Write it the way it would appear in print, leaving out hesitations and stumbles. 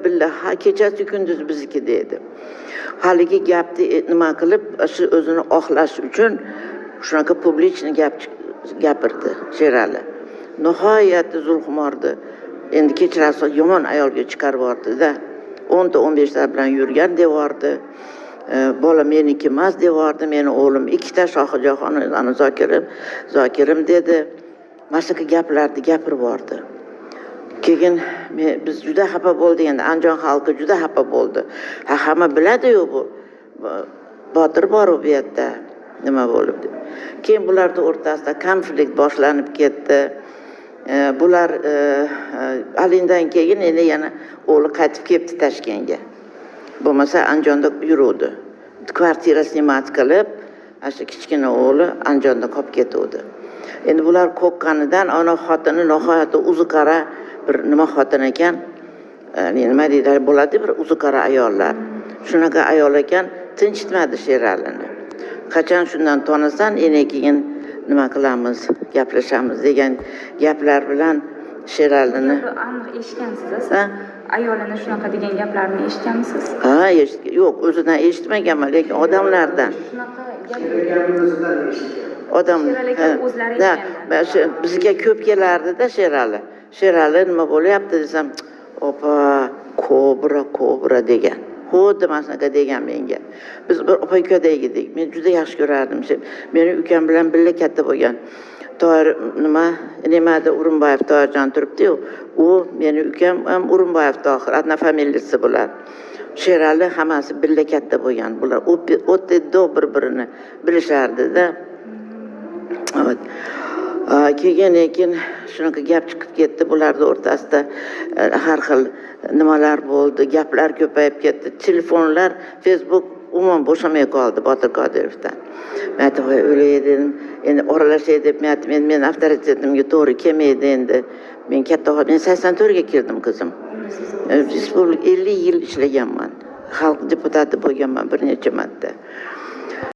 Billa ha kechasi kunduz bizniki dedi. Haligi gapni nima qilib, shu o'zini oqlash uchun shunaqa publichni gapirdi Sherali. Nihoyatda zulxumordi. Endi kechirasiz yomon ayolga chiqarib yubordi-da. 10-15 bilan yurgan devordi. Bola meniki emas devordi, meni o'g'lim ikkita Shohijoxon ana Zokirim dedi. Masaka gaplarni gapirib yubordi. Keyin biz juda xafa bo'ldik, endi Andijon xalqi juda xafa bo'ldi. Hamma biladi-yu bu Botir bor u yerda nima bo'libdi. Keyin bularning o'rtasida konflikt boshlanib ketdi. Bular Alindan keyin endi yana o'g'li qaytib keldi Toshkentga. Bo'lmasa Andijonda yuruvdi. Kvartira snimat qilib, o'sha kichkina o'g'li Andijonda qolib ketuvdi. Endi bular qo'rqqanidan ona xotini nihoyatda uzuqara bir nima xotin ekan, nima deydilar, bo'ladi bir uzuqara ayollar. Shunaqa ayol ekan, tinchitmadi Sheralini. Qachon shundan tonasan, endi keyin nima qilamiz, gaplashamiz degan gaplar bilan Sheralini aniq eshitgansiz, ayolini shunaqa degan gaplarni eshitganmisiz? Ha, yo'q, o'zidan eshitmaganman, lekin odamlardan. Shunaqa gaplarni Odam o'zlari bizga ko'p kelardi-da Sherali nima bo'lyapti desam, opa, kobra degan. Xuddi masnaqa degan menga. Biz bir opa-ukaday edik. Men juda yaxshi ko'rardim. Meni ukam bilan birga katta bo'lgan. To'g'ri nimada Urunboyev To'g'rijon turibdi-yu. U meni ukam ham Urunboyev To'g'ri, adna familiyasi bular. Sherali hammasi birga katta bo'lgan. Bular o'tda bir-birini bilishardi-da. Evet. Keyin shunaqa gap chiqib ketdi, bularning o'rtasida har xil nimalar bo'ldi, gaplar ko'payib ketdi. Telefonlar, Facebook umuman bo'shamay qoldi Botir Qodirovdan. Men o'ylay dedim, endi oralashay deb men avtoritetimga to'g'ri kelmaydi endi. Men 84 ga kirdim qizim. Respublika 50 yil ishlaganman. Xalq deputati bo'lganman bir necha marta.